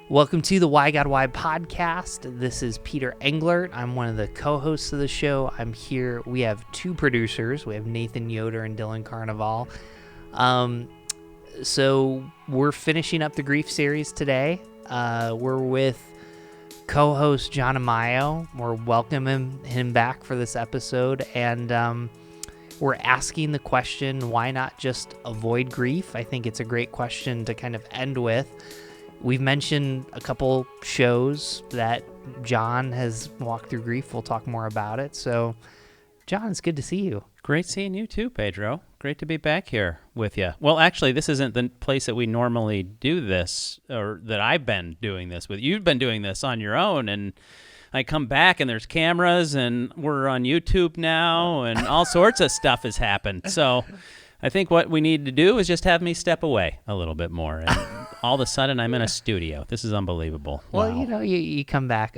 Welcome to the Why God Why podcast. This is Peter Englert. I'm one of the co-hosts of the show. I'm here. We have two producers. We have Nathan Yoder and Dylan Carnival. So we're finishing up the Grief series today. We're with co-host John Iamaio. We're welcoming him back for this episode, and we're asking the question, why not just avoid grief? I think it's a great question to kind of end with. We've mentioned a couple shows that John has walked through grief. We'll talk more about it. So, John, it's good to see you. Great seeing you too, Pedro. Great to be back here with you. Well, actually, this isn't the place that we normally do this, or that I've been doing this with. You've been doing this on your own, and I come back and there's cameras, and we're on YouTube now, and all sorts of stuff has happened. So I think what we need to do is just have me step away a little bit more. And all of a sudden, I'm in a studio. This is unbelievable. Well, wow. You come back.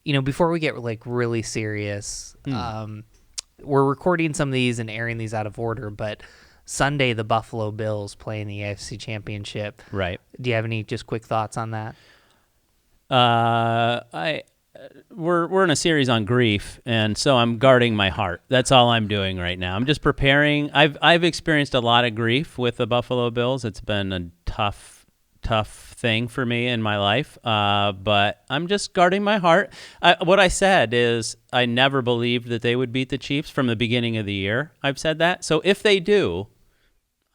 Before we get really serious, we're recording some of these and airing these out of order, but Sunday the Buffalo Bills play in the AFC Championship. Right. Do you have any just quick thoughts on that? We're in a series on grief, and so I'm guarding my heart. That's all I'm doing right now. I'm just preparing. I've experienced a lot of grief with the Buffalo Bills. It's been a tough thing for me in my life, but I'm just guarding my heart. What I said is I never believed that they would beat the Chiefs from the beginning of the year. I've said that. So if they do,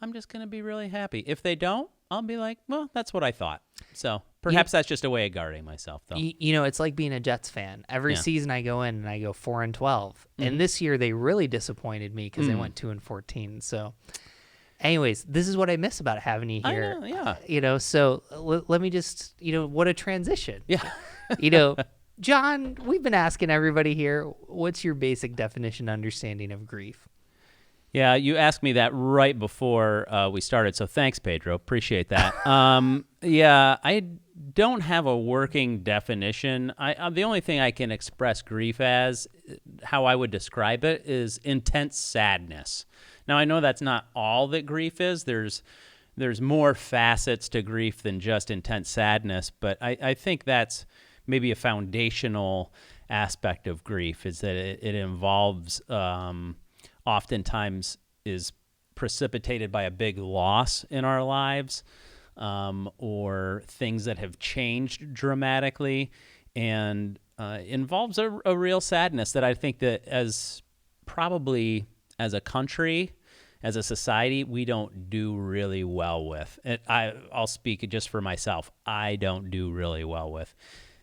I'm just going to be really happy. If they don't, I'll be like, well, that's what I thought. So perhaps that's just a way of guarding myself, though. It's like being a Jets fan. Every season I go in and I go 4-12, and this year they really disappointed me because they went 2-14. So, anyways, this is what I miss about having you here. I know, yeah. So let me just, what a transition. Yeah. John, we've been asking everybody here, what's your basic definition, understanding of grief? Yeah, you asked me that right before we started, so thanks, Pedro. Appreciate that. I don't have a working definition. The only thing I can express grief as, how I would describe it, is intense sadness. Now, I know that's not all that grief is. There's more facets to grief than just intense sadness, but I think that's maybe a foundational aspect of grief, is that it involves... oftentimes is precipitated by a big loss in our lives, or things that have changed dramatically, and involves a real sadness that I think that as a country, as a society, we don't do really well with. And I'll speak just for myself. I don't do really well with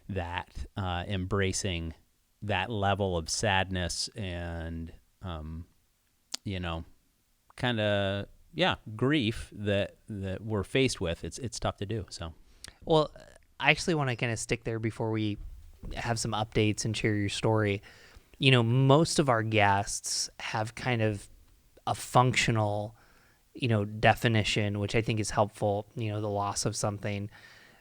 that, embracing that level of sadness and grief that we're faced with. It's tough to do. So, well, I actually want to kind of stick there before we have some updates and share your story. Most of our guests have kind of a functional, definition, which I think is helpful, the loss of something.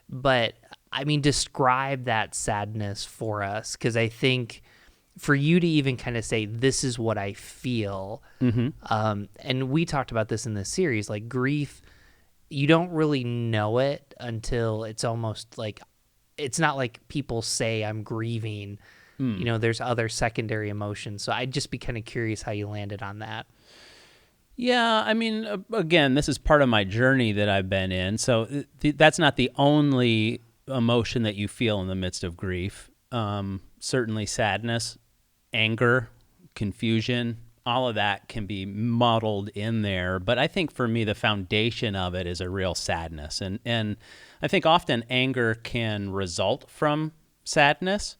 But I mean, describe that sadness for us, because I think for you to even kind of say, this is what I feel, and we talked about this in this series, like grief, you don't really know it until it's almost like, it's not like people say I'm grieving, there's other secondary emotions. So I'd just be kind of curious how you landed on that. Yeah, I mean, again, this is part of my journey that I've been in, so that's not the only emotion that you feel in the midst of grief. Certainly sadness, anger, confusion, all of that can be muddled in there. But I think for me, the foundation of it is a real sadness. And I think often anger can result from sadness.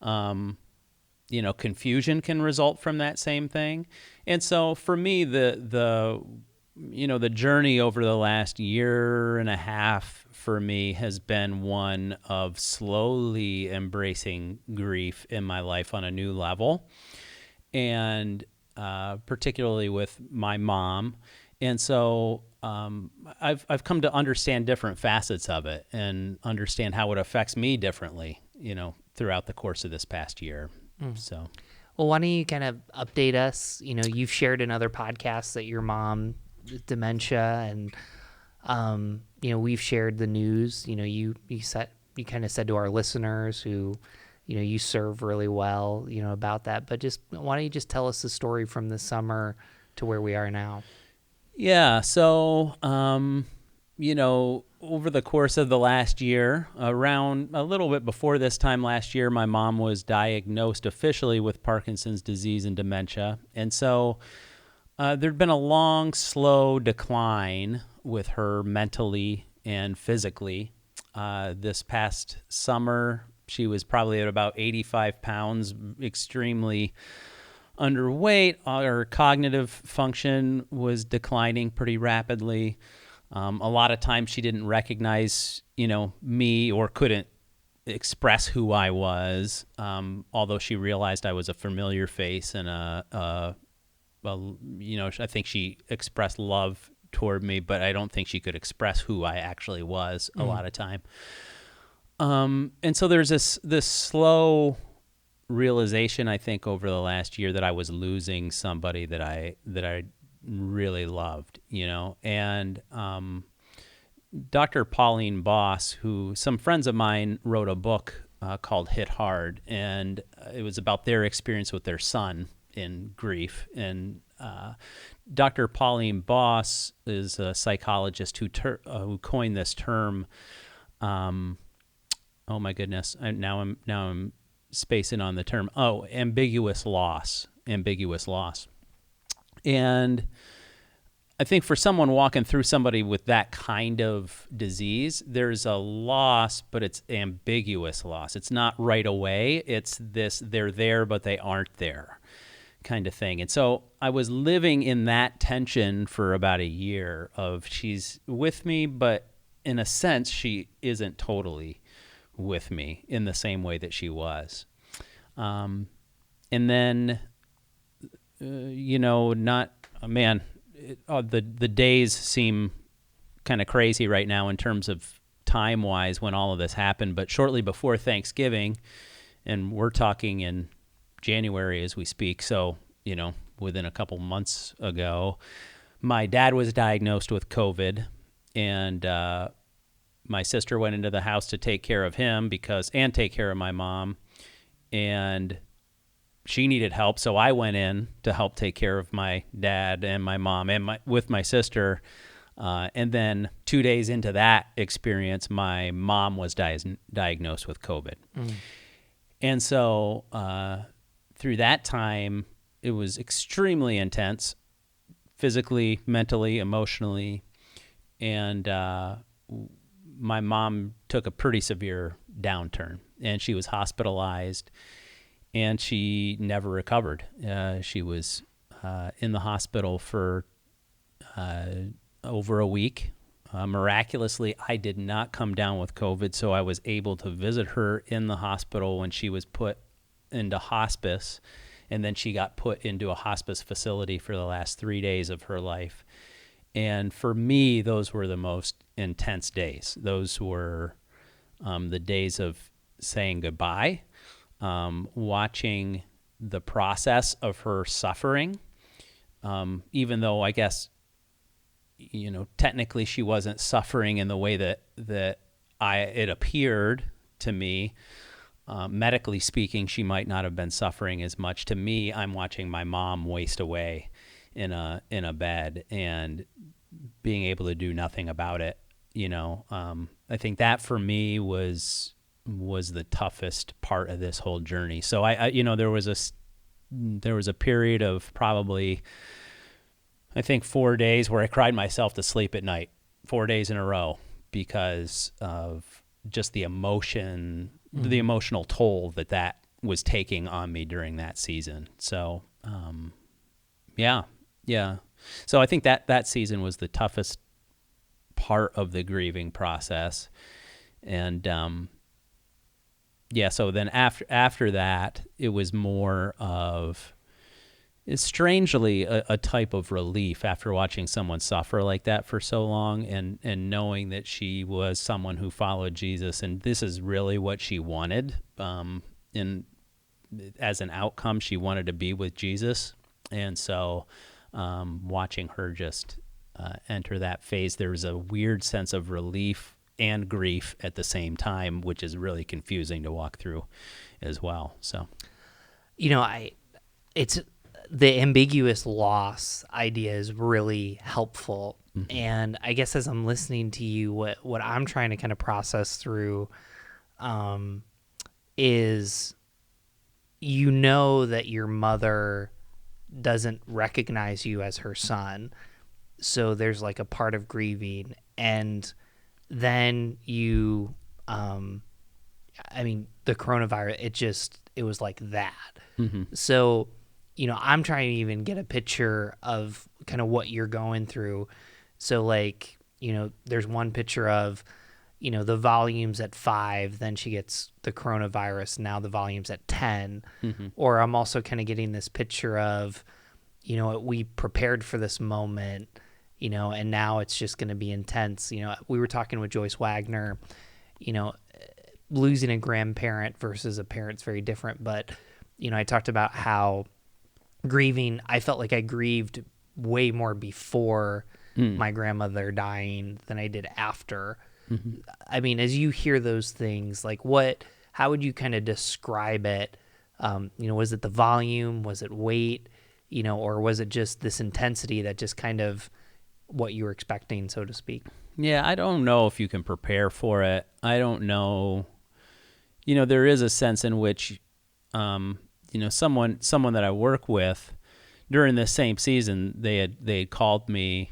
Confusion can result from that same thing. And so for me, the journey over the last year and a half for me has been one of slowly embracing grief in my life on a new level, and particularly with my mom. And so I've come to understand different facets of it and understand how it affects me differently, throughout the course of this past year. So, well, why don't you kind of update us? You've shared in other podcasts that your mom dementia, and we've shared the news. You you kind of said to our listeners who, you serve really well, about that. But just why don't you just tell us the story from the summer to where we are now? Yeah. So, over the course of the last year, around a little bit before this time last year, my mom was diagnosed officially with Parkinson's disease and dementia. And so there'd been a long, slow decline with her mentally and physically. This past summer, she was probably at about 85 pounds, extremely underweight. Her cognitive function was declining pretty rapidly. A lot of times she didn't recognize, me or couldn't express who I was, although she realized I was a familiar face and I think she expressed love toward me, but I don't think she could express who I actually was a lot of time. And so there's this slow realization, I think, over the last year that I was losing somebody that I really loved, and Dr. Pauline Boss, who some friends of mine wrote a book called Hit Hard, and it was about their experience with their son in grief. And Dr. Pauline Boss is a psychologist who coined this term. Oh my goodness! Now I'm spacing on the term. Oh, ambiguous loss. And I think for someone walking through somebody with that kind of disease, there's a loss, but it's ambiguous loss. It's not right away. It's this, they're there, but they aren't there kind of thing. And so I was living in that tension for about a year of she's with me, but in a sense, she isn't totally with me in the same way that she was. And then, the days seem kind of crazy right now in terms of time-wise when all of this happened. But shortly before Thanksgiving, and we're talking in January as we speak, so, within a couple months ago, my dad was diagnosed with COVID, and my sister went into the house to take care of him and take care of my mom, and she needed help, so I went in to help take care of my dad and my mom and with my sister. And then 2 days into that experience, my mom was diagnosed with COVID. And so through that time, it was extremely intense, physically, mentally, emotionally. And my mom took a pretty severe downturn, and she was hospitalized. And she never recovered. She was in the hospital for over a week. Miraculously, I did not come down with COVID, so I was able to visit her in the hospital when she was put into hospice, and then she got put into a hospice facility for the last 3 days of her life. And for me, those were the most intense days. Those were the days of saying goodbye. Watching the process of her suffering, even though I guess, technically she wasn't suffering in the way that it appeared to me. Medically speaking, she might not have been suffering as much. To me, I'm watching my mom waste away in a bed and being able to do nothing about it. I think that for me was the toughest part of this whole journey. So I there was a period of probably, I think 4 days where I cried myself to sleep at night, 4 days in a row, because of just the emotional toll that was taking on me during that season. So, yeah. So I think that season was the toughest part of the grieving process. And, so then after that, it was more of, it's strangely a type of relief after watching someone suffer like that for so long, and knowing that she was someone who followed Jesus, and this is really what she wanted. And as an outcome, she wanted to be with Jesus. And so watching her just enter that phase, there was a weird sense of relief and grief at the same time, which is really confusing to walk through as well. So, it's the ambiguous loss idea is really helpful. Mm-hmm. And I guess as I'm listening to you, what I'm trying to kind of process through is, that your mother doesn't recognize you as her son. So there's like a part of grieving. And then the coronavirus, it was like that. Mm-hmm. So, I'm trying to even get a picture of kind of what you're going through. So like, there's one picture of, the volume's at 5, then she gets the coronavirus, now the volume's at 10. Mm-hmm. Or I'm also kind of getting this picture of, we prepared for this moment, and now it's just going to be intense. We were talking with Joyce Wagner, losing a grandparent versus a parent's very different. But, I talked about how grieving, I felt like I grieved way more before my grandmother dying than I did after. Mm-hmm. I mean, as you hear those things, like how would you kind of describe it? Was it the volume? Was it weight? Or was it just this intensity that just kind of what you were expecting, so to speak? Yeah, I don't know if you can prepare for it. I don't know. There is a sense in which, someone that I work with during this same season, they had called me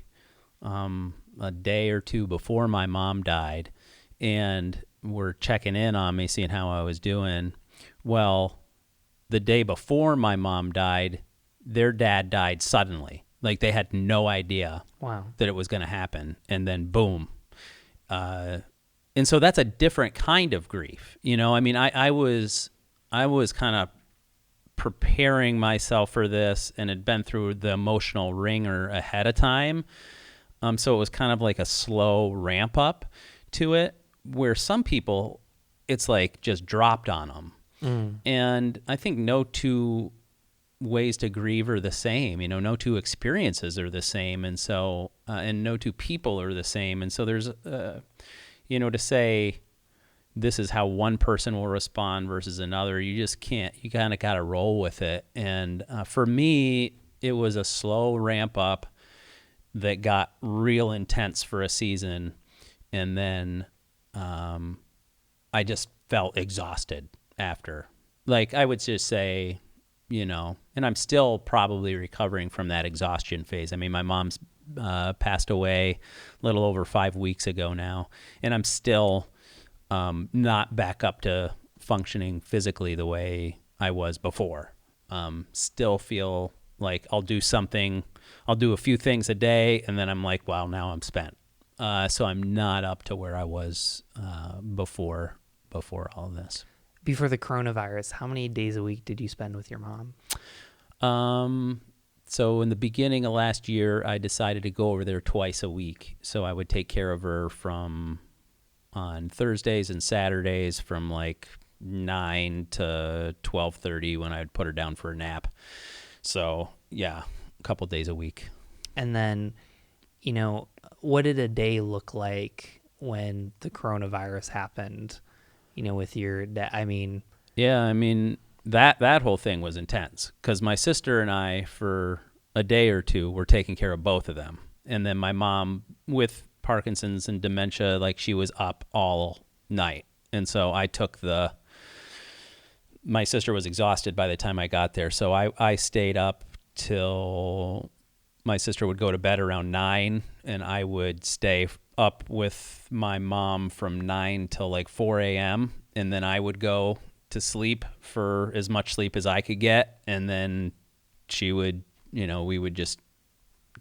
a day or two before my mom died, and were checking in on me, seeing how I was doing. Well, the day before my mom died, their dad died suddenly. Like, they had no idea that it was going to happen, and then boom. And so that's a different kind of grief. I was kind of preparing myself for this and had been through the emotional ringer ahead of time. So it was kind of like a slow ramp up to it, where some people, it's like just dropped on them. And I think no two ways to grieve are the same. No two experiences are the same. And so, and no two people are the same. And so there's, to say this is how one person will respond versus another, you just can't, you kind of got to roll with it. And for me, it was a slow ramp up that got real intense for a season, and then I just felt exhausted after. Like, I would just say, and I'm still probably recovering from that exhaustion phase. I mean, my mom's passed away a little over 5 weeks ago now, and I'm still not back up to functioning physically the way I was before. Still feel like I'll do a few things a day, and then I'm like, wow, now I'm spent. So I'm not up to where I was before all of this. Before the coronavirus, how many days a week did you spend with your mom? So in the beginning of last year, I decided to go over there twice a week. So I would take care of her on Thursdays and Saturdays from like 9 to 12:30 when I'd put her down for a nap. So yeah, a couple days a week. And then, what did a day look like when the coronavirus happened, with your dad? I mean... Yeah, that whole thing was intense, because my sister and I, for a day or two, were taking care of both of them. And then my mom, with Parkinson's and dementia, like, she was up all night. And so I took my sister was exhausted by the time I got there. So I stayed up till my sister would go to bed around 9, and I would stay up with my mom from 9 till like 4 a.m. And then I would go to sleep for as much sleep as I could get. And then she would, we would just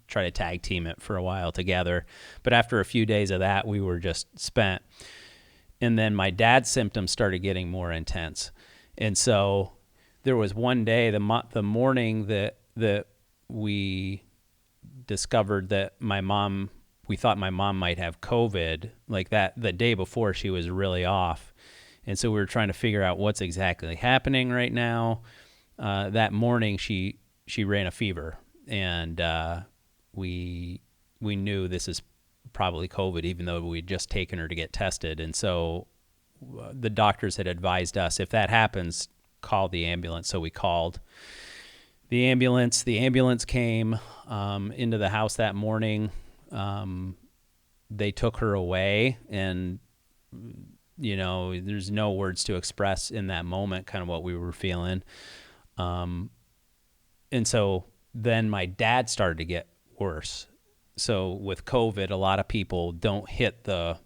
try to tag team it for a while together. But after a few days of that, we were just spent. And then my dad's symptoms started getting more intense. And so there was one day, the morning that we discovered that we thought my mom might have COVID, like that, the day before she was really off. And so we were trying to figure out what's exactly happening right now. That morning she ran a fever, and we knew this is probably COVID, even though we'd just taken her to get tested. And so the doctors had advised us, if that happens, call the ambulance. So we called the ambulance. The ambulance came into the house that morning. They took her away, and there's no words to express in that moment kind of what we were feeling. And so then my dad started to get worse. So with COVID, a lot of people don't hit the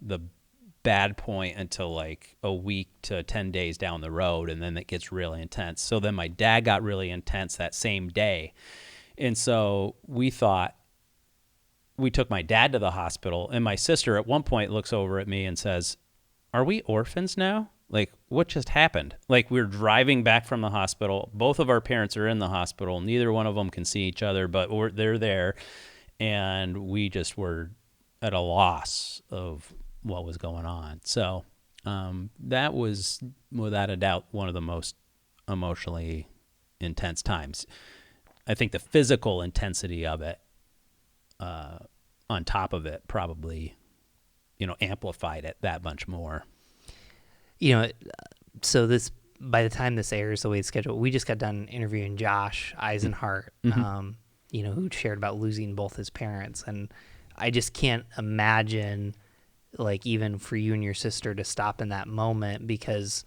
bad point until like a week to 10 days down the road, and then it gets really intense. So then my dad got really intense that same day. And so we took my dad to the hospital, and my sister at one point looks over at me and says, "Are we orphans now? Like, what just happened?" Like, we're driving back from the hospital. Both of our parents are in the hospital. Neither one of them can see each other, but they're there. And we just were at a loss of what was going on. So that was, without a doubt, one of the most emotionally intense times. I think the physical intensity of it, on top of it, probably, amplified it that much more. So by the time this airs the way it's scheduled, we just got done interviewing Josh Eisenhart, who shared about losing both his parents. And I just can't imagine, like, even for you and your sister to stop in that moment, because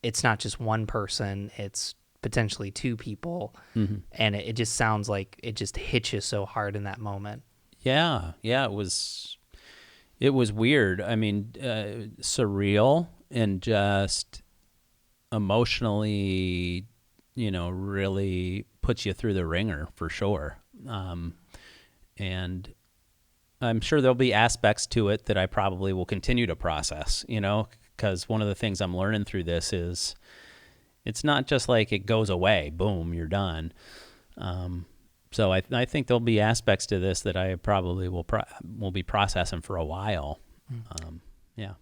it's not just one person, it's potentially two people. Mm-hmm. And it just sounds like it just hits you so hard in that moment. Yeah, it was weird. I mean, surreal, and just emotionally, really puts you through the ringer for sure. And I'm sure there'll be aspects to it that I probably will continue to process, because one of the things I'm learning through this is it's not just like it goes away, boom, you're done. So I think there'll be aspects to this that I probably will be processing for a while. Yeah.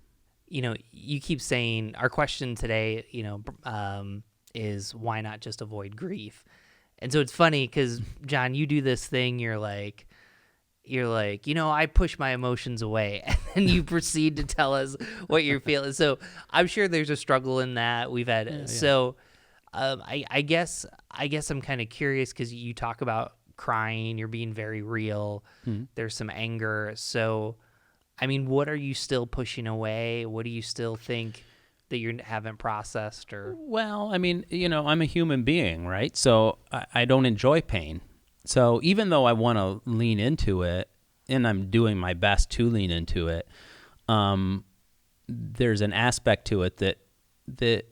You keep saying our question today, is why not just avoid grief? And so it's funny because, John, you do this thing. You're like, I push my emotions away, and then you proceed to tell us what you're feeling. So I'm sure there's a struggle in that we've had. Yeah. So I guess I'm kind of curious, because you talk about crying, you're being very real. Mm-hmm. There's some anger. So, I mean, what are you still pushing away? What do you still think that you haven't processed? Or, well, I mean, I'm a human being, right? So I don't enjoy pain. So even though I want to lean into it, and I'm doing my best to lean into it, there's an aspect to it that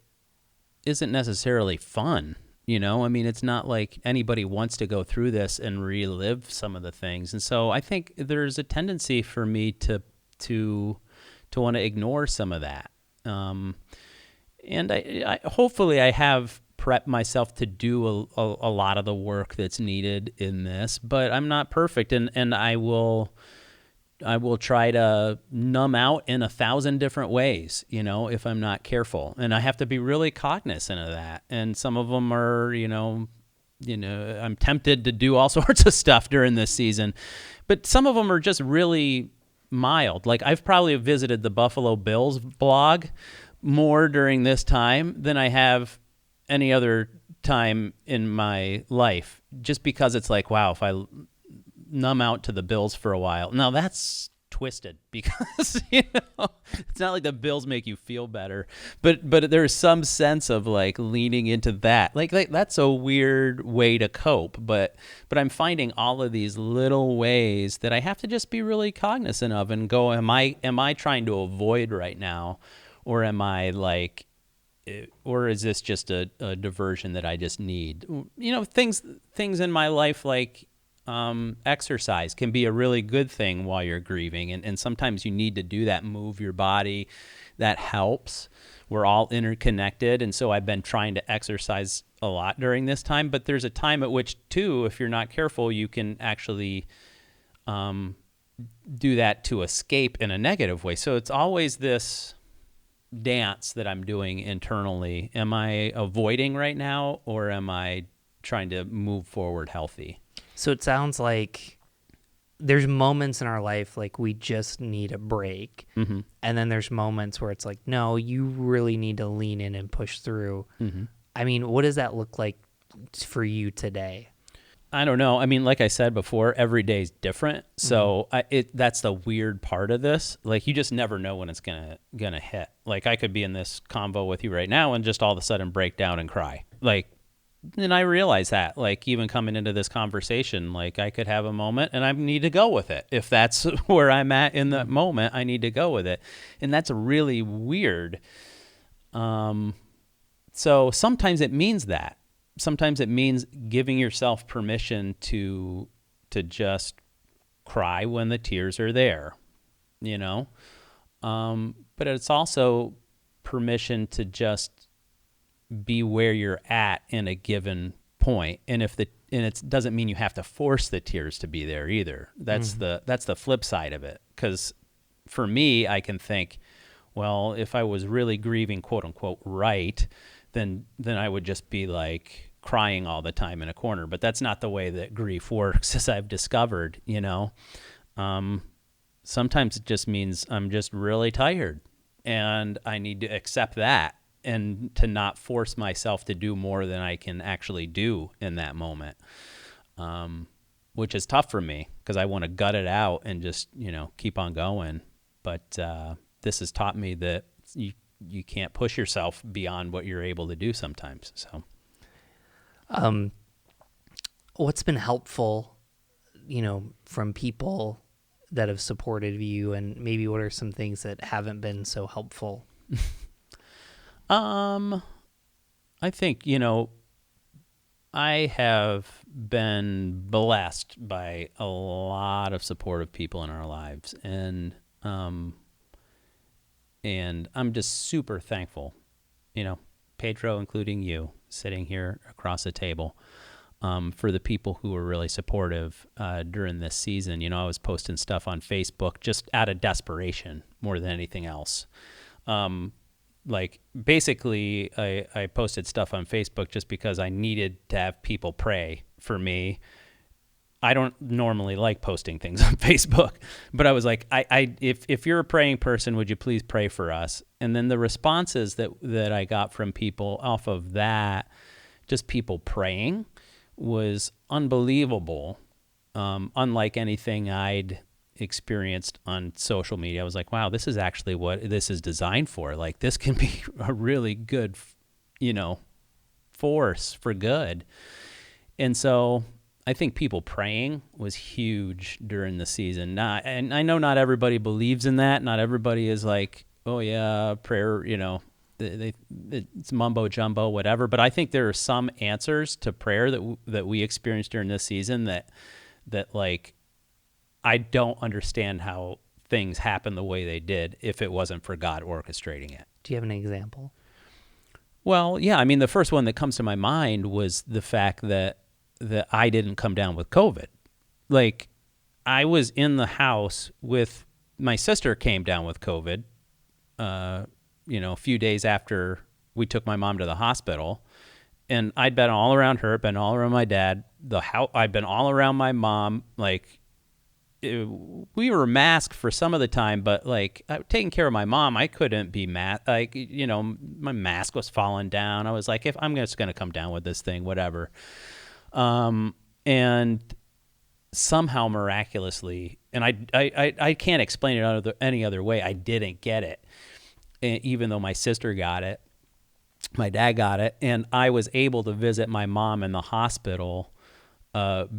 isn't necessarily fun. I mean, it's not like anybody wants to go through this and relive some of the things. And so I think there's a tendency for me to want to ignore some of that. And I hopefully I have prepped myself to do a lot of the work that's needed in this, but I'm not perfect, and I will try to numb out in 1,000 different ways, if I'm not careful, and I have to be really cognizant of that. And some of them are, I'm tempted to do all sorts of stuff during this season, but some of them are just really mild. Like, I've probably visited the Buffalo Bills blog more during this time than I have any other time in my life, just because it's like, wow, if I numb out to the Bills for a while. Now that's twisted, because it's not like the Bills make you feel better, but there's some sense of like leaning into that. Like that's a weird way to cope, but I'm finding all of these little ways that I have to just be really cognizant of and go, am I trying to avoid right now, or am I like, or is this just a diversion that I just need? Things in my life, like exercise can be a really good thing while you're grieving. And sometimes you need to do that, move your body. That helps. We're all interconnected. And so I've been trying to exercise a lot during this time. But there's a time at which, too, if you're not careful, you can actually do that to escape in a negative way. So it's always this dance that I'm doing internally. Am I avoiding right now, or am I trying to move forward healthy? So it sounds like there's moments in our life like we just need a break. Mm-hmm. And then there's moments where it's like, no, you really need to lean in and push through. Mm-hmm. I mean, what does that look like for you today? I don't know. I mean, like I said before, every day is different. So that's the weird part of this. Like, you just never know when it's gonna hit. Like, I could be in this convo with you right now and just all of a sudden break down and cry. Like, and I realize that, like, even coming into this conversation, like, I could have a moment and I need to go with it. If that's where I'm at in that moment, I need to go with it. And that's really weird. So sometimes it means that. Sometimes it means giving yourself permission to just cry when the tears are there, you know? But it's also permission to just be where you're at in a given point. And it doesn't mean you have to force the tears to be there either. That's the flip side of it. 'Cause for me, I can think, well, if I was really grieving, quote unquote, right, then I would just be like crying all the time in a corner. But that's not the way that grief works, as I've discovered, you know. Sometimes it just means I'm just really tired and I need to accept that and to not force myself to do more than I can actually do in that moment, which is tough for me because I want to gut it out and just, you know, keep on going. But this has taught me that you can't push yourself beyond what you're able to do sometimes. So, what's been helpful, you know, from people that have supported you, and maybe what are some things that haven't been so helpful? I think, you know, I have been blessed by a lot of supportive people in our lives, and I'm just super thankful, you know, Pedro, including you, sitting here across the table, for the people who were really supportive during this season. You know, I was posting stuff on Facebook just out of desperation more than anything else. Like, basically, I posted stuff on Facebook just because I needed to have people pray for me. I don't normally like posting things on Facebook, but I was like, if you're a praying person, would you please pray for us? And then the responses that I got from people off of that, just people praying, was unbelievable. Unlike anything I'd experienced on social media. I was like, wow, this is actually what this is designed for. Like, this can be a really good, you know, force for good. And so I think people praying was huge during the season. And I know not everybody believes in that. Not everybody is like, oh yeah, prayer, you know, it's mumbo jumbo, whatever. But I think there are some answers to prayer that we experienced during this season that like, I don't understand how things happen the way they did if it wasn't for God orchestrating it. Do you have an example? Well, yeah. I mean, the first one that comes to my mind was the fact that I didn't come down with COVID. Like, I was in the house with my sister came down with COVID, you know, a few days after we took my mom to the hospital. And I'd been all around her, been all around my dad, I'd been all around my mom. Like, we were masked for some of the time, but like, taking care of my mom, I couldn't be like, you know, my mask was falling down. I was like, if I'm just going to come down with this thing, whatever. And somehow miraculously, and I can't explain it any other way, I didn't get it. And even though my sister got it, my dad got it, and I was able to visit my mom in the hospital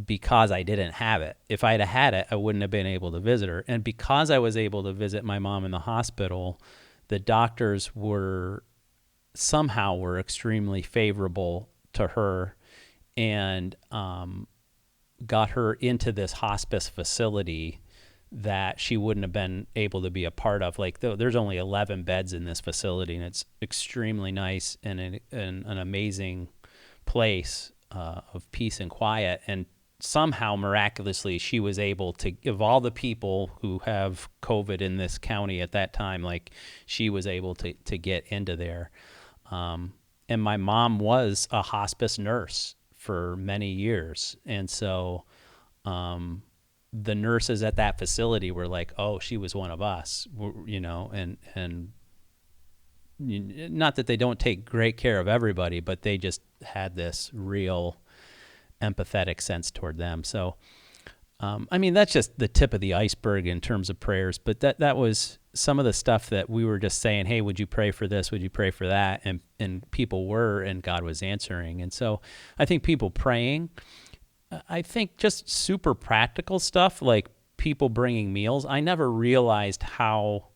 because I didn't have it. If I'd have had it, I wouldn't have been able to visit her. And because I was able to visit my mom in the hospital, the doctors were extremely favorable to her and got her into this hospice facility that she wouldn't have been able to be a part of. Like, there's only 11 beds in this facility, and it's extremely nice and an amazing place of peace and quiet. And somehow, miraculously, she was able to, of all the people who have COVID in this county at that time, like, she was able to get into there. And my mom was a hospice nurse for many years. And so the nurses at that facility were like, oh, she was one of us, and not that they don't take great care of everybody, but they just had this real empathetic sense toward them. So, that's just the tip of the iceberg in terms of prayers, but that was some of the stuff that we were just saying, hey, would you pray for this? Would you pray for that? And people were, and God was answering. And so I think people praying, I think just super practical stuff like people bringing meals. I never realized how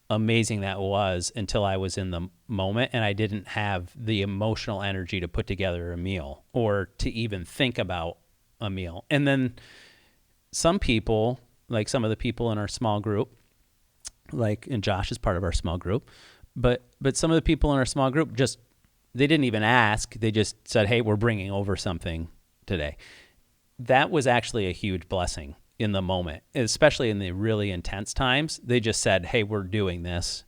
amazing that was until I was in the moment and I didn't have the emotional energy to put together a meal or to even think about a meal. And then some people, like some of the people in our small group, and Josh is part of our small group, but some of the people in our small group they didn't even ask. They just said, hey, we're bringing over something today. That was actually a huge blessing in the moment, especially in the really intense times. They just said, hey, we're doing this,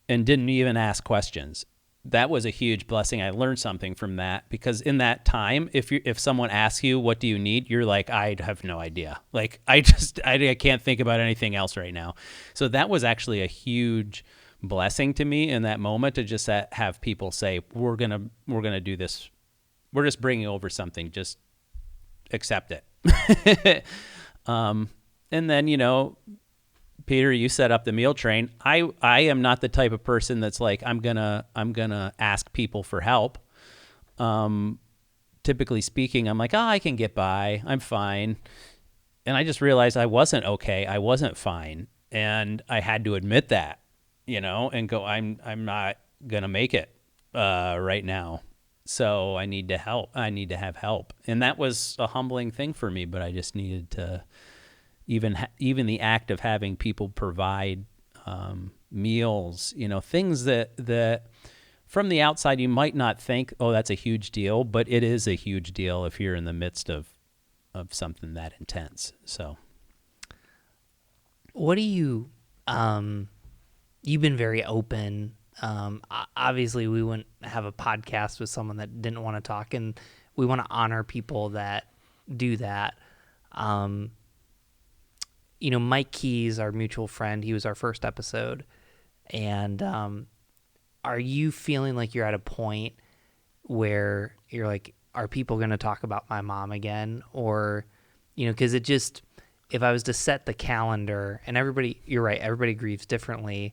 and didn't even ask questions. That was a huge blessing. I learned something from that, because in that time, if someone asks you, what do you need? You're like, I have no idea. Like, I can't think about anything else right now. So that was actually a huge blessing to me in that moment, to just have people say, we're going to do this. We're just bringing over something. Just accept it. And then, Peter, you set up the meal train. I am not the type of person that's like, I'm gonna ask people for help. Typically speaking, I'm like, I can get by. I'm fine. And I just realized I wasn't okay. I wasn't fine. And I had to admit that, and go, I'm not gonna make it right now. So I need to help. I need to have help. And that was a humbling thing for me, but I just needed to, even the act of having people provide meals, things that from the outside you might not think, oh, that's a huge deal, but it is a huge deal if you're in the midst of something that intense. So what do you, you've been very open. Obviously we wouldn't have a podcast with someone that didn't want to talk, and we want to honor people that do that. Mike Keys, our mutual friend, he was our first episode. And are you feeling like you're at a point where you're like, are people going to talk about my mom again? Or, because if I was to set the calendar, and you're right, everybody grieves differently.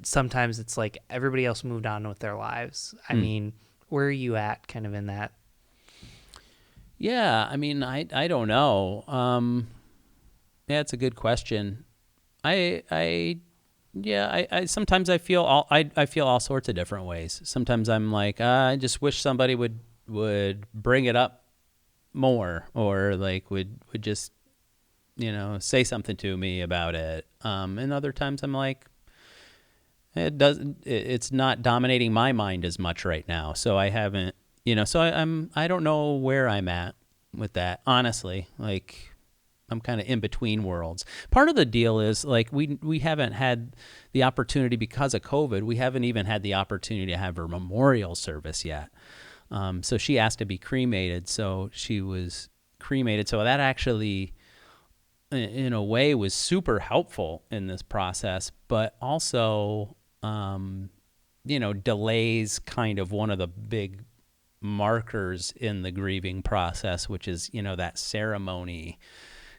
Sometimes it's like everybody else moved on with their lives. I mean, where are you at kind of in that? Yeah, I don't know. Yeah, it's a good question. I sometimes I feel all sorts of different ways. Sometimes I'm like, I just wish somebody would bring it up more, or like would just say something to me about it. And other times I'm like, it's not dominating my mind as much right now. So I haven't, so I don't know where I'm at with that, honestly. Like, I'm kind of in between worlds. Part of the deal is like we haven't had the opportunity, because of COVID, we haven't even had the opportunity to have her memorial service yet. So she asked to be cremated, so she was cremated. So that actually, in a way, was super helpful in this process, but also, delays kind of one of the big markers in the grieving process, which is, that ceremony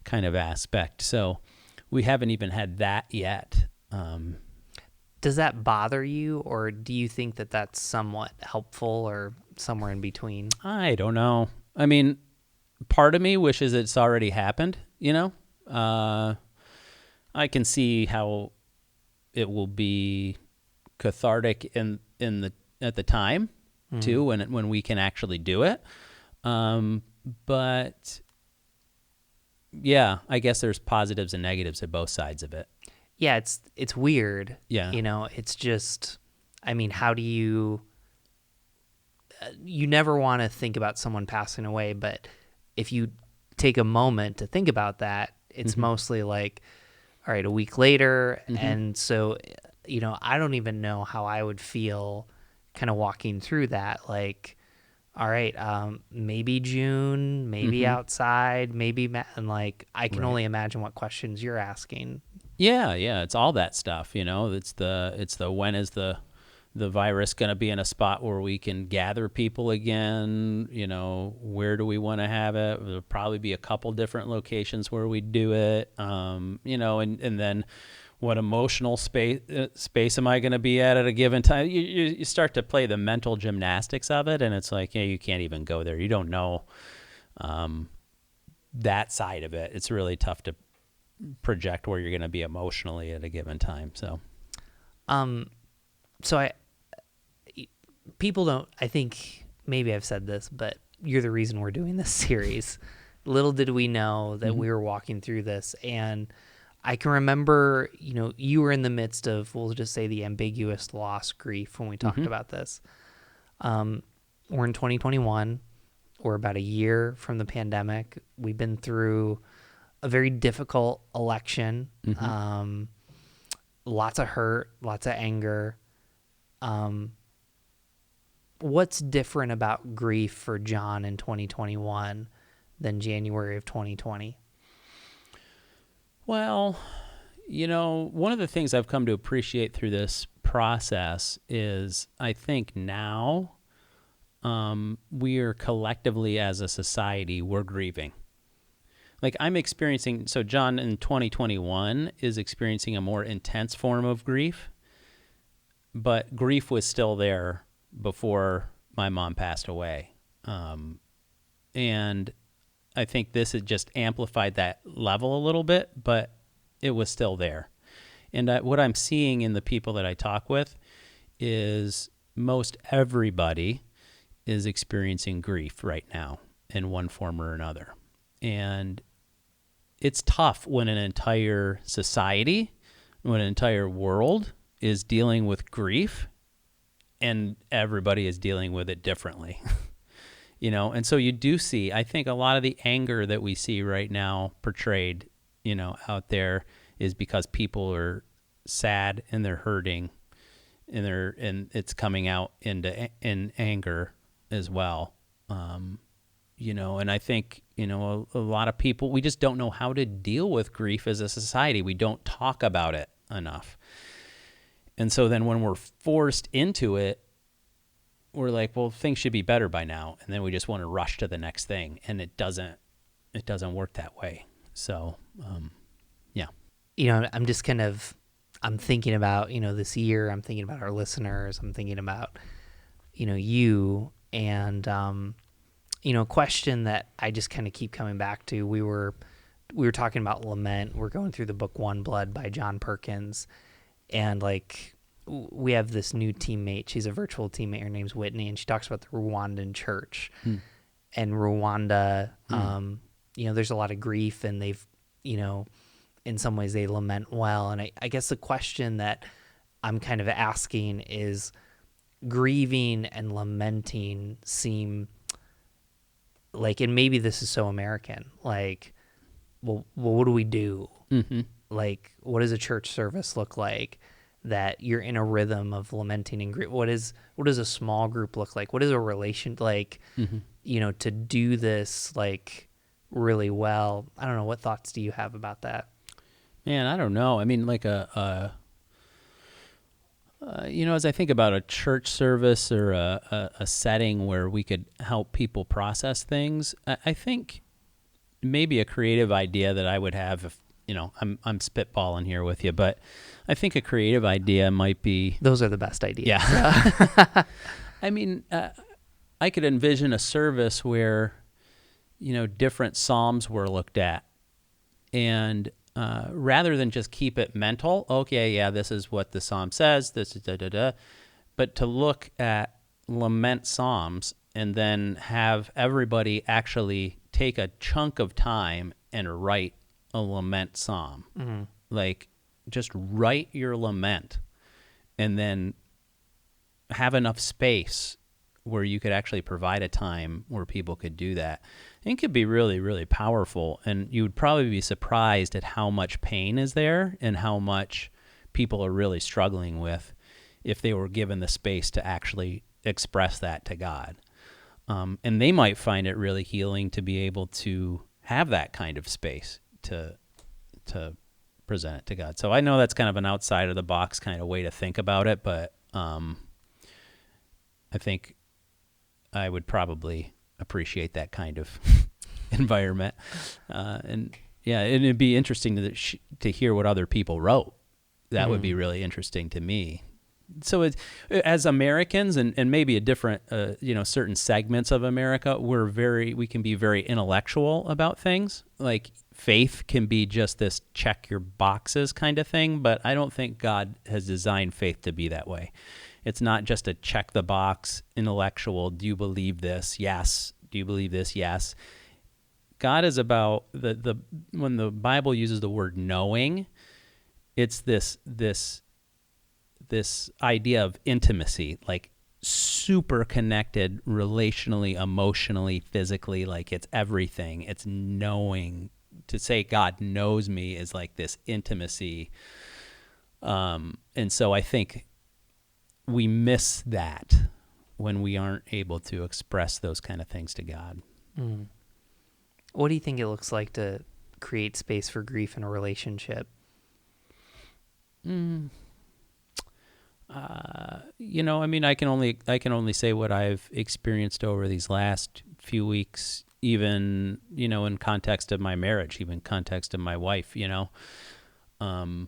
kind of aspect. So we haven't even had that yet. Does that bother you, or do you think that that's somewhat helpful, or somewhere in between? I don't know. Part of me wishes it's already happened, I can see how it will be cathartic at the time too, when we can actually do it. But yeah, I guess there's positives and negatives at both sides of it. Yeah, it's weird. Yeah. It's just, how do you never want to think about someone passing away, but if you take a moment to think about that, it's mostly like, all right, a week later. And so, I don't even know how I would feel kind of walking through that. Like, all right, maybe June, maybe outside, maybe and like I can Right. only imagine what questions you're asking. Yeah, yeah, it's all that stuff, you know. It's the when is the virus going to be in a spot where we can gather people again, you know, where do we want to have it? There'll probably be a couple different locations where we do it. You know, and then what emotional space am I going to be at a given time? You start to play the mental gymnastics of it, and it's like, yeah, you can't even go there. You don't know that side of it. It's really tough to project where you're going to be emotionally at a given time. So So people don't, I think maybe I've said this, but you're the reason we're doing this series. Little did we know that we were walking through this. And I can remember, you know, you were in the midst of, we'll just say, the ambiguous loss grief when we talked about this. We're in 2021. We're about a year from the pandemic. We've been through a very difficult election. Lots of hurt, lots of anger. What's different about grief for John in 2021 than January of 2020? Well, you know, one of the things I've come to appreciate through this process is I think now we are collectively as a society, we're grieving. Like I'm experiencing, so John in 2021 is experiencing a more intense form of grief, but grief was still there before my mom passed away. And I think this has just amplified that level a little bit, but it was still there. And what I'm seeing in the people that I talk with is most everybody is experiencing grief right now in one form or another. And it's tough when an entire society, when an entire world is dealing with grief and everybody is dealing with it differently. You know, and so you do see, I think a lot of the anger that we see right now portrayed, you know, out there is because people are sad and they're hurting and it's coming out in anger as well. You know, and I think, you know, a lot of people, we just don't know how to deal with grief as a society. We don't talk about it enough. And so then when we're forced into it, we're like, well, things should be better by now. And then we just want to rush to the next thing. And it doesn't work that way. So, yeah. You know, I'm just kind of, I'm thinking about, you know, this year, I'm thinking about our listeners, I'm thinking about, you know, you and, you know, a question that I just kind of keep coming back to. We were talking about lament. We're going through the book One Blood by John Perkins. And like, we have this new teammate. She's a virtual teammate. Her name's Whitney, and she talks about the Rwandan church. And Rwanda, you know, there's a lot of grief, and they've, you know, in some ways they lament well. And I guess the question that I'm kind of asking is, grieving and lamenting seem like, and maybe this is so American, like, well, what do we do? Like, what does a church service look like that you're in a rhythm of lamenting and grief? What does a small group look like? What is a relation like, you know, to do this like really well? I don't know. What thoughts do you have about that? Man, I don't know. I mean, like you know, as I think about a church service or a setting where we could help people process things, I think maybe a creative idea that I would have, if, you know, I'm spitballing here with you, but I think a creative idea might be... Those are the best ideas. Yeah. I mean, I could envision a service where, you know, different Psalms were looked at, and rather than just keep it mental, okay, yeah, this is what the Psalm says, this is da-da-da, but to look at lament Psalms and then have everybody actually take a chunk of time and write a lament Psalm. Like, just write your lament and then have enough space where you could actually provide a time where people could do that. I think it could be really, really powerful, and you would probably be surprised at how much pain is there and how much people are really struggling with if they were given the space to actually express that to God. And they might find it really healing to be able to have that kind of space to present it to God. So I know that's kind of an outside of the box kind of way to think about it, but I think I would probably appreciate that kind of environment. And it'd be interesting to hear what other people wrote. That would be really interesting to me. So as Americans and maybe a different, certain segments of America, we can be very intellectual about things. Like faith can be just this check your boxes kind of thing, but I don't think God has designed faith to be that way. It's not just a check the box intellectual. Do you believe this? Yes. Do you believe this? Yes. God is about when the Bible uses the word knowing, it's this idea of intimacy, like super connected relationally, emotionally, physically, like it's everything. It's knowing. To say God knows me is like this intimacy. And so I think we miss that when we aren't able to express those kind of things to God. Mm. What do you think it looks like to create space for grief in a relationship? I can only say what I've experienced over these last few weeks, even, in context of my marriage, even context of my wife, I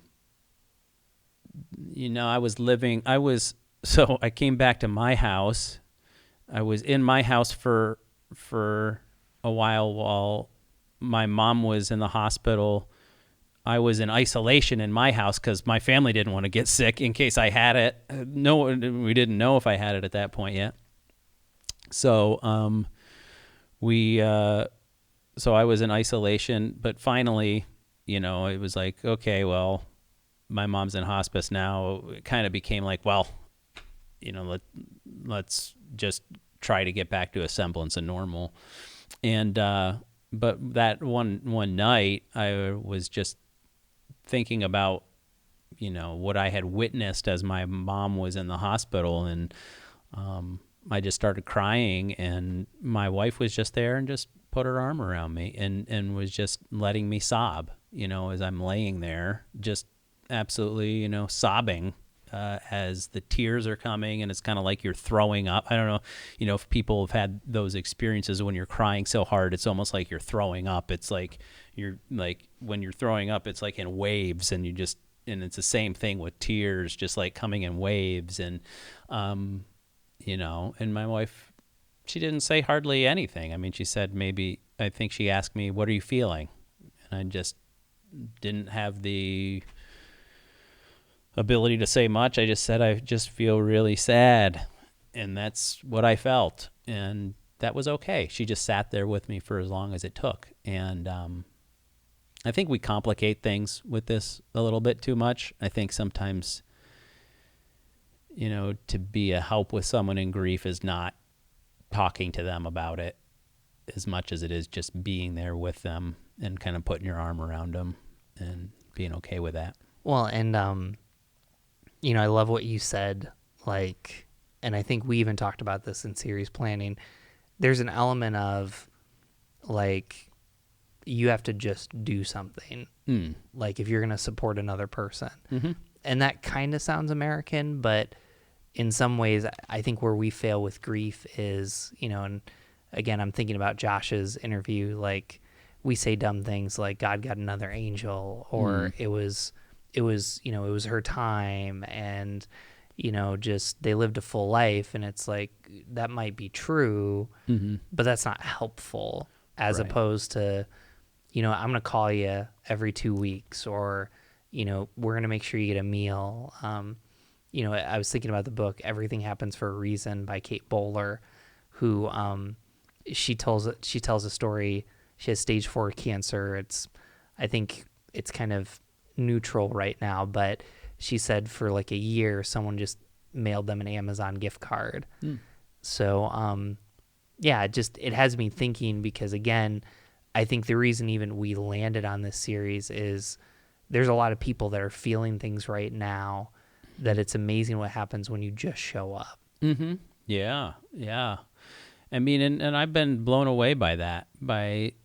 came back to my house. I was in my house for a while my mom was in the hospital. I was in isolation in my house because my family didn't want to get sick in case I had it. No, we didn't know if I had it at that point yet. So, so I was in isolation, but finally, it was like, okay, well, my mom's in hospice now. It kind of became like, well, let's just try to get back to a semblance of normal. And, but that one night I was just thinking about, what I had witnessed as my mom was in the hospital, and I just started crying, and my wife was just there and just put her arm around me and was just letting me sob, as I'm laying there, just absolutely, sobbing as the tears are coming, and it's kind of like you're throwing up. I don't know, if people have had those experiences when you're crying so hard, it's almost like you're throwing up. It's like you're like, when you're throwing up, it's like in waves, and and it's the same thing with tears, just like coming in waves. And, and my wife, she didn't say hardly anything. I mean, she said I think she asked me, what are you feeling? And I just didn't have the ability to say much. I just said, I just feel really sad. And that's what I felt. And that was okay. She just sat there with me for as long as it took. And I think we complicate things with this a little bit too much. I think sometimes, to be a help with someone in grief is not talking to them about it as much as it is just being there with them and kind of putting your arm around them and being okay with that. Well, and I love what you said, and I think we even talked about this in series planning. There's an element of, you have to just do something, if you're going to support another person. Mm-hmm. And that kind of sounds American, but in some ways, I think where we fail with grief is, and again, I'm thinking about Josh's interview, we say dumb things like God got another angel, or it was her time, and, just they lived a full life. And it's like, that might be true, but that's not helpful, as opposed to, I'm going to call you every 2 weeks, or, we're going to make sure you get a meal. I was thinking about the book, Everything Happens for a Reason by Kate Bowler, who, she tells a story. She has stage 4 cancer. I think it's kind of neutral right now, but she said for a year, someone just mailed them an Amazon gift card. So, it has me thinking, because again, I think the reason even we landed on this series is there's a lot of people that are feeling things right now, that it's amazing what happens when you just show up. Yeah. I mean, and I've been blown away by that.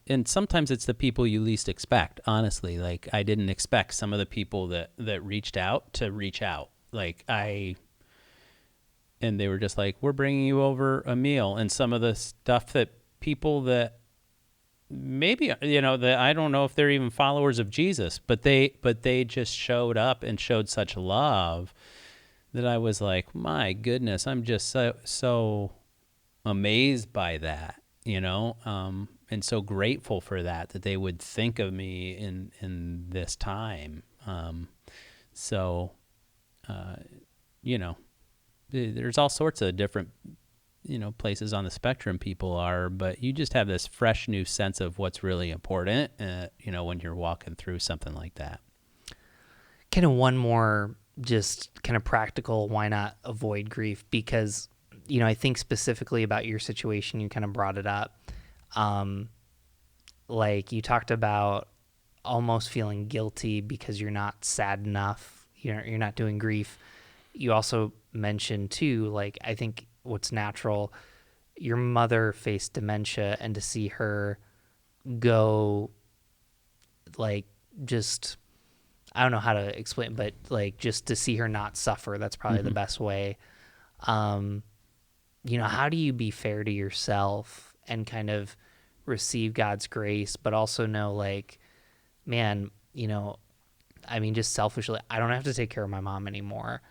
And sometimes it's the people you least expect, honestly. Like, I didn't expect some of the people that reached out to reach out. And they were just like, we're bringing you over a meal. And some of the stuff that people that maybe, that I don't know if they're even followers of Jesus, but they just showed up and showed such love that I was like, my goodness, I'm just so amazed by that, and so grateful for that they would think of me in this time. So, there's all sorts of different, places on the spectrum people are, but you just have this fresh new sense of what's really important, when you're walking through something like that. Kind of one more just kind of practical, why not avoid grief? Because, I think specifically about your situation, you kind of brought it up. Like you talked about almost feeling guilty because you're not sad enough, you're not doing grief. You also mentioned too, like, I think what's natural, your mother faced dementia, and to see her go, like, just, I don't know how to explain, but like just to see her not suffer, that's probably the best way. How do you be fair to yourself and kind of receive God's grace, but also know, like, man, just selfishly, I don't have to take care of my mom anymore.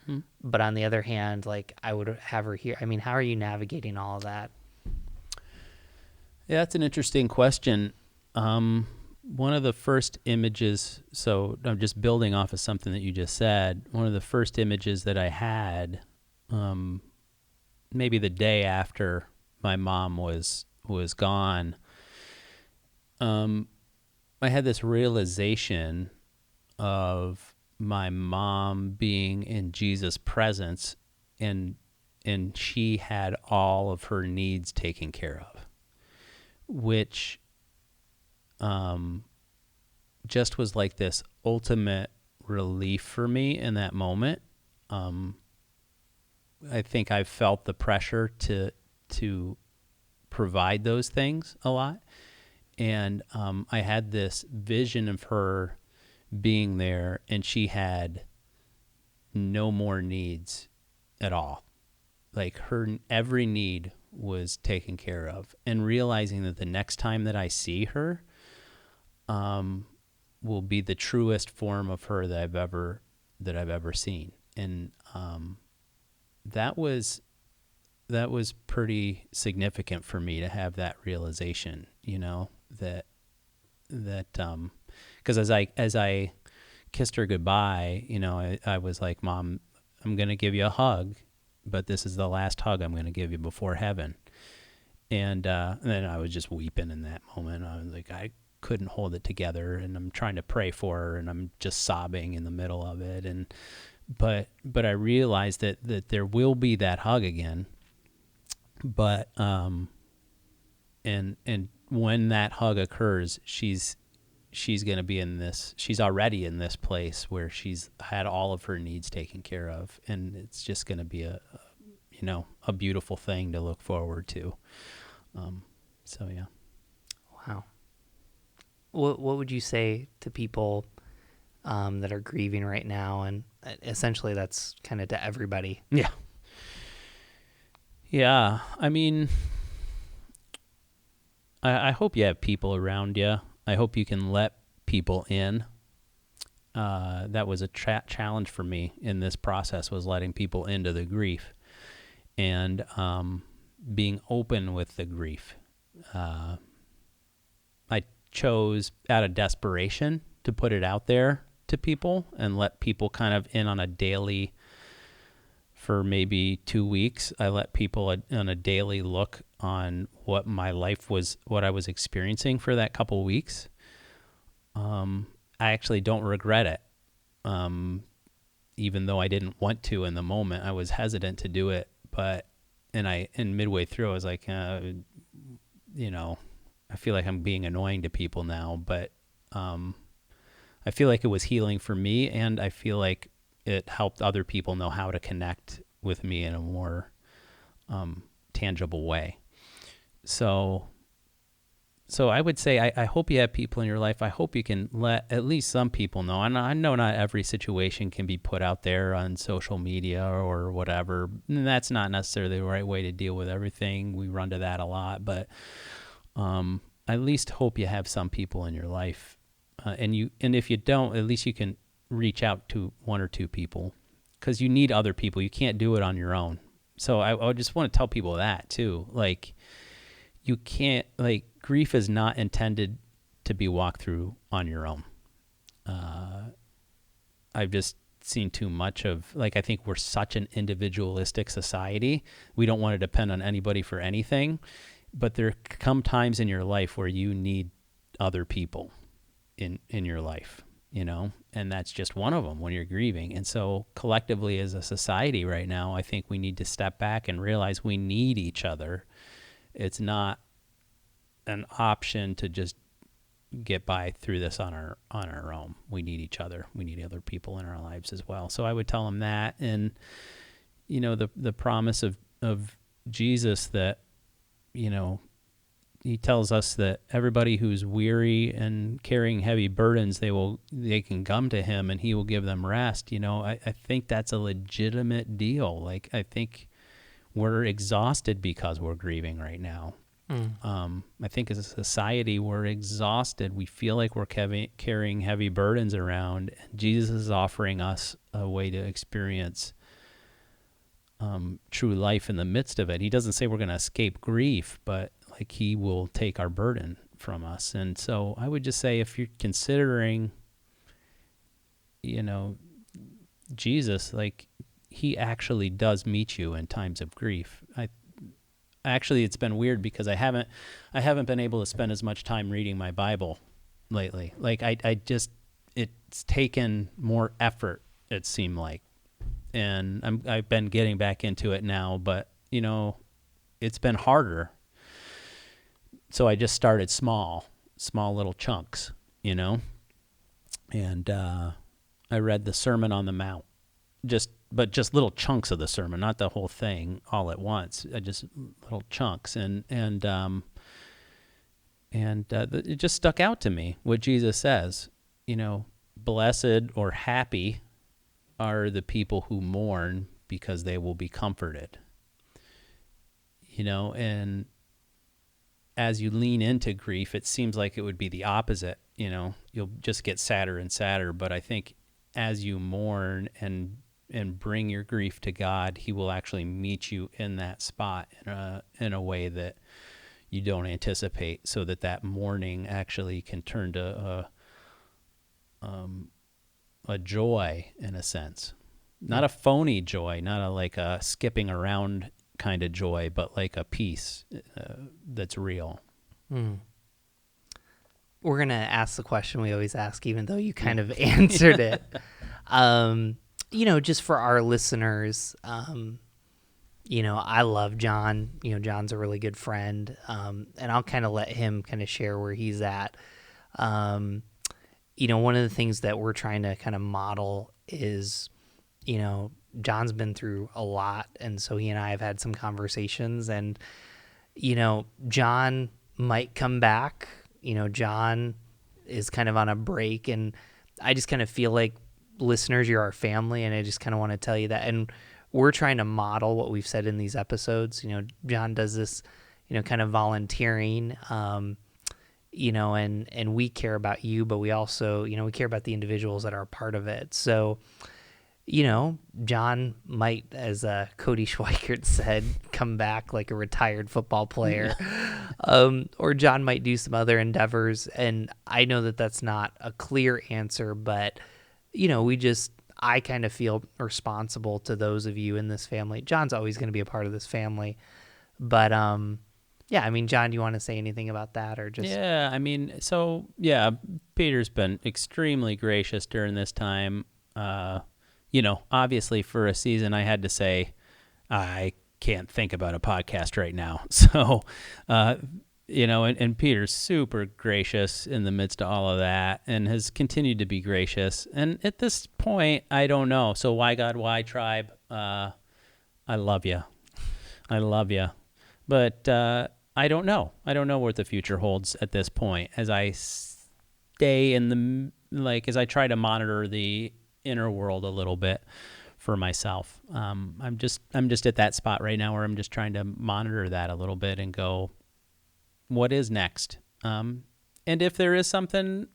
But on the other hand, like, I would have her here. I mean, how are you navigating all of that? Yeah, that's an interesting question. One of the first images, so I'm just building off of something that you just said, one of the first images that I had, maybe the day after my mom was gone, I had this realization of my mom being in Jesus' presence, and she had all of her needs taken care of, which just was like this ultimate relief for me in that moment. I think I felt the pressure to provide those things a lot. And I had this vision of her being there, and she had no more needs at all. Like, her every need was taken care of, and realizing that the next time that I see her will be the truest form of her that I've ever seen. And that was pretty significant for me to have that realization, that because as I kissed her goodbye, I was like, Mom, I'm going to give you a hug, but this is the last hug I'm going to give you before heaven. And then I was just weeping in that moment. I was like, I couldn't hold it together, and I'm trying to pray for her, and I'm just sobbing in the middle of it. But I realized that there will be that hug again. But and when that hug occurs, she's going to be she's already in this place where she's had all of her needs taken care of, and it's just going to be a beautiful thing to look forward to. So yeah. Wow. What would you say to people that are grieving right now? And essentially that's kind of to everybody. Yeah. Yeah. I mean, I hope you have people around you. I hope you can let people in. That was a challenge for me in this process, was letting people into the grief, and being open with the grief. I chose out of desperation to put it out there to people and let people kind of in on a daily, for maybe 2 weeks, I let people on a daily look on what my life was, what I was experiencing for that couple weeks. I actually don't regret it. Even though I didn't want to in the moment, I was hesitant to do it, and midway through I was like, I feel like I'm being annoying to people now, but I feel like it was healing for me, and I feel like it helped other people know how to connect with me in a more tangible way. So I would say I hope you have people in your life. I hope you can let at least some people know. And I know not every situation can be put out there on social media or whatever. And that's not necessarily the right way to deal with everything. We run to that a lot. But I at least hope you have some people in your life. And if you don't, at least you can reach out to one or two people, because you need other people. You can't do it on your own. So I just want to tell people that too. Like, you can't, like, grief is not intended to be walked through on your own. I've just seen too much of, like, I think we're such an individualistic society. We don't want to depend on anybody for anything, but there come times in your life where you need other people in your life, and that's just one of them when you're grieving. And so collectively as a society right now, I think we need to step back and realize we need each other. It's not an option to just get by through this on our own. We need each other. We need other people in our lives as well. So I would tell them that, and the promise of Jesus that he tells us that everybody who's weary and carrying heavy burdens, they can come to him and he will give them rest. I think that's a legitimate deal. Like, I think we're exhausted because we're grieving right now. I think as a society, we're exhausted. We feel like we're carrying heavy burdens around. Jesus is offering us a way to experience true life in the midst of it. He doesn't say we're going to escape grief, but like, he will take our burden from us. And so I would just say, if you're considering, Jesus, like, he actually does meet you in times of grief. Actually, it's been weird because I haven't been able to spend as much time reading my Bible lately. Like, it's taken more effort, it seemed like. And I've been getting back into it now, but it's been harder. So I just started small little chunks, and I read the Sermon on the Mount, just little chunks of the sermon, not the whole thing all at once. Just little chunks, and it just stuck out to me what Jesus says. Blessed or happy are the people who mourn, because they will be comforted. And as you lean into grief, it seems like it would be the opposite. You'll just get sadder and sadder. But I think as you mourn and bring your grief to God, he will actually meet you in that spot in a way that you don't anticipate, so that mourning actually can turn to a joy, in a sense. Not a phony joy, not a skipping around kind of joy, but like a peace that's real. We're going to ask the question we always ask, even though you kind of answered it. Just for our listeners, I love John. John's a really good friend, and I'll kind of let him kind of share where he's at. One of the things that we're trying to kind of model is, John's been through a lot, and so he and I have had some conversations, and, John might come back. John is kind of on a break, and I just kind of feel like, listeners, you're our family, and I just kind of want to tell you that. And we're trying to model what we've said in these episodes. John does this, kind of volunteering, and we care about you, but we also, we care about the individuals that are a part of it. So, John might, as Cody Schweikert said, come back like a retired football player, or John might do some other endeavors. And I know that that's not a clear answer, but I kind of feel responsible to those of you in this family. John's always going to be a part of this family, but John, do you want to say anything about that, or just? Yeah, Peter's been extremely gracious during this time. Obviously for a season I had to say, I can't think about a podcast right now. So, and Peter's super gracious in the midst of all of that, and has continued to be gracious. And at this point, I don't know. So why God, why tribe? I love you. But I don't know. I don't know what the future holds at this point. As I stay as I try to monitor the inner world a little bit for myself. I'm just at that spot right now where I'm just trying to monitor that a little bit and go, what is next? And if there is something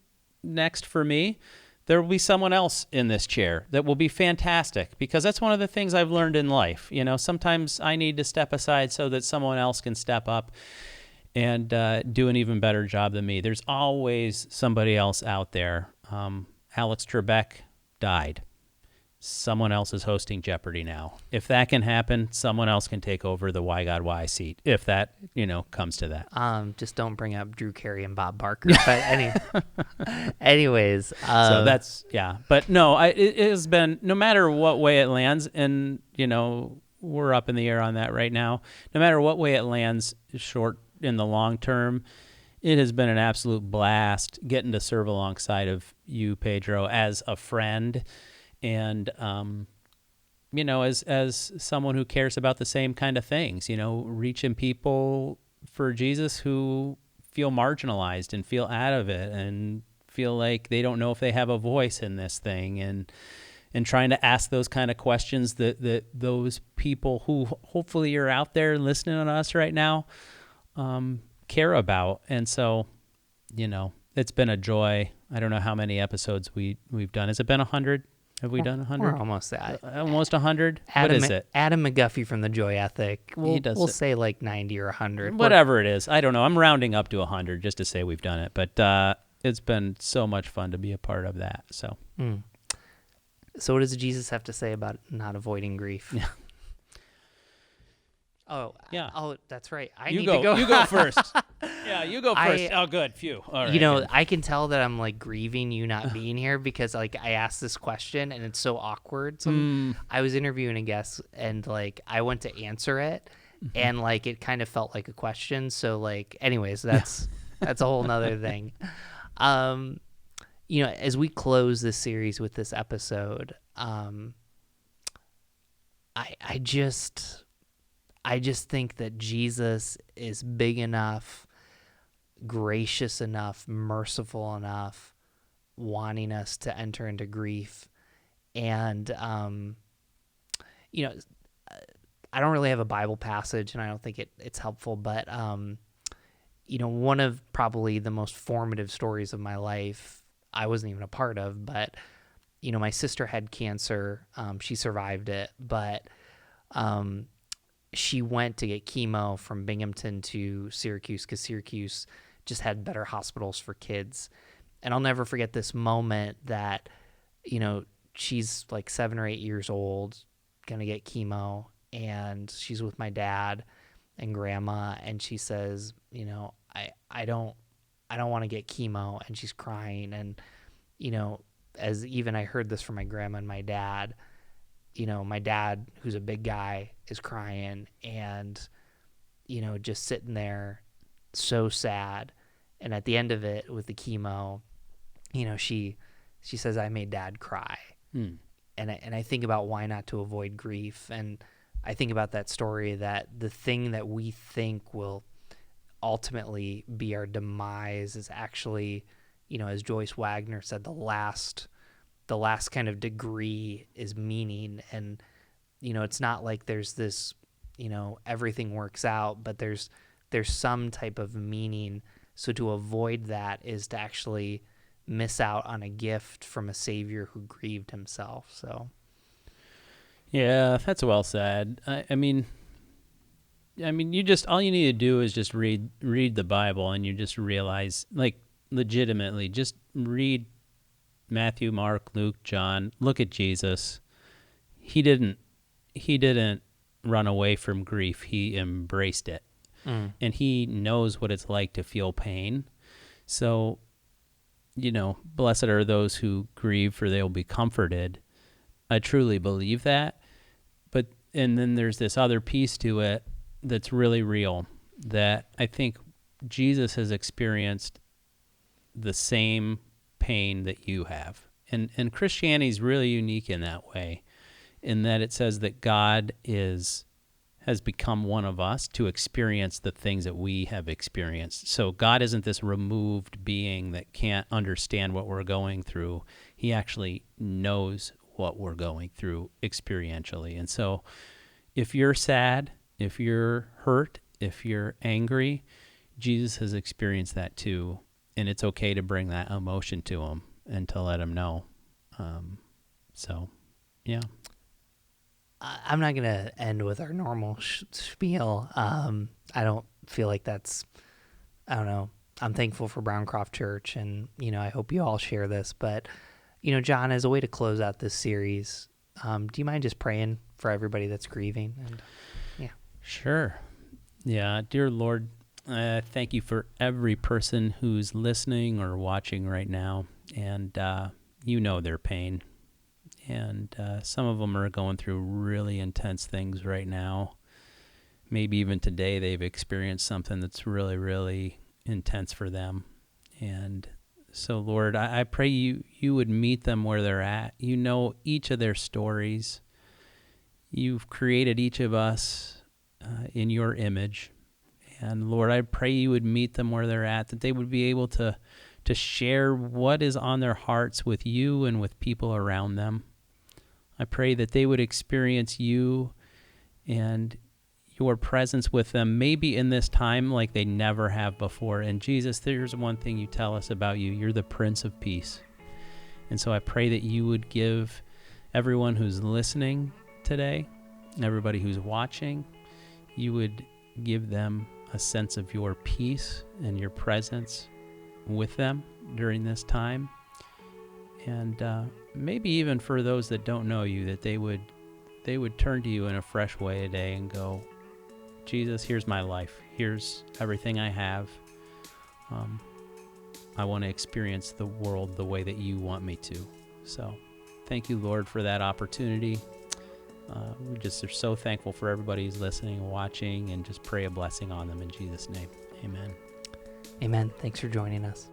next for me, there will be someone else in this chair that will be fantastic, because that's one of the things I've learned in life. Sometimes I need to step aside so that someone else can step up and do an even better job than me. There's always somebody else out there. Alex Trebek died. Someone else is hosting Jeopardy now. If that can happen, someone else can take over the Why God Why seat, if that, comes to that. Just don't bring up Drew Carey and Bob Barker. But anyways. So that's, yeah. But no, it has been, no matter what way it lands, and, we're up in the air on that right now, no matter what way it lands, short in the long term, it has been an absolute blast getting to serve alongside of you, Pedro, as a friend. And, as someone who cares about the same kind of things, reaching people for Jesus who feel marginalized and feel out of it and feel like they don't know if they have a voice in this thing, and trying to ask those kind of questions that those people who hopefully are out there listening to us right now care about. And so, it's been a joy. I don't know how many episodes we've done. Has it been 100? Have we done 100? We're almost at almost 100. What is it? Adam McGuffey from the Joy Ethic. We'll say like 90 or 100. Whatever it is. I don't know. I'm rounding up to 100 just to say we've done it. But it's been so much fun to be a part of that. So. So what does Jesus have to say about not avoiding grief? Yeah. Oh, yeah. Oh, that's right. You go first. Yeah, you go first. Oh, good. Phew. All right. I can tell that I'm like grieving you not being here, because like I asked this question and it's so awkward. So I was interviewing a guest and like I went to answer it, and like it kind of felt like a question. So like, anyways, that's a whole nother thing. As we close this series with this episode, I just think that Jesus is big enough, gracious enough, merciful enough, wanting us to enter into grief. And, I don't really have a Bible passage, and I don't think it's helpful, but, one of probably the most formative stories of my life, I wasn't even a part of, but, my sister had cancer. She survived it, but, she went to get chemo from Binghamton to Syracuse, because Syracuse just had better hospitals for kids. And I'll never forget this moment that, she's like 7 or 8 years old, going to get chemo, and she's with my dad and grandma, and she says, I don't want to get chemo, and she's crying. And, as even I heard this from my grandma and my dad, my dad, who's a big guy, is crying and, just sitting there so sad. And at the end of it with the chemo, she says, I made Dad cry. And I think about why not to avoid grief. And I think about that story, that the thing that we think will ultimately be our demise is actually, as Joyce Wagner said, the last kind of degree is meaning. And, it's not like there's this, everything works out, but there's some type of meaning. So to avoid that is to actually miss out on a gift from a Savior who grieved himself. So. Yeah, that's well said. I mean, you just, all you need to do is just read the Bible, and you just realize, like, legitimately, just read Matthew, Mark, Luke, John. Look at Jesus. He didn't run away from grief. He embraced it. And he knows what it's like to feel pain. So, blessed are those who grieve, for they will be comforted. I truly believe that. And then there's this other piece to it that's really real, that I think Jesus has experienced the same pain that you have. And Christianity is really unique in that way, in that it says that God has become one of us to experience the things that we have experienced. So God isn't this removed being that can't understand what we're going through. He actually knows what we're going through experientially. And so if you're sad, if you're hurt, if you're angry, Jesus has experienced that too. And it's okay to bring that emotion to him and to let him know. Yeah. I'm not going to end with our normal spiel. I don't feel like that's, I don't know. I'm thankful for Browncroft Church, and, I hope you all share this. But, John, as a way to close out this series, do you mind just praying for everybody that's grieving? And yeah. Sure. Yeah. Dear Lord, thank you for every person who's listening or watching right now. And you know their pain. And some of them are going through really intense things right now. Maybe even today they've experienced something that's really, really intense for them. And so, Lord, I pray you would meet them where they're at. You know each of their stories. You've created each of us in your image. And, Lord, I pray you would meet them where they're at, that they would be able to share what is on their hearts with you and with people around them. I pray that they would experience you and your presence with them, maybe in this time like they never have before. And Jesus, there's one thing you tell us about you. You're the Prince of Peace. And so I pray that you would give everyone who's listening today, everybody who's watching, you would give them a sense of your peace and your presence with them during this time. And maybe even for those that don't know you, that they would turn to you in a fresh way today and go, Jesus, here's my life. Here's everything I have. I want to experience the world the way that you want me to. So thank you, Lord, for that opportunity. We just are so thankful for everybody who's listening and watching, and just pray a blessing on them in Jesus' name. Amen. Amen. Thanks for joining us.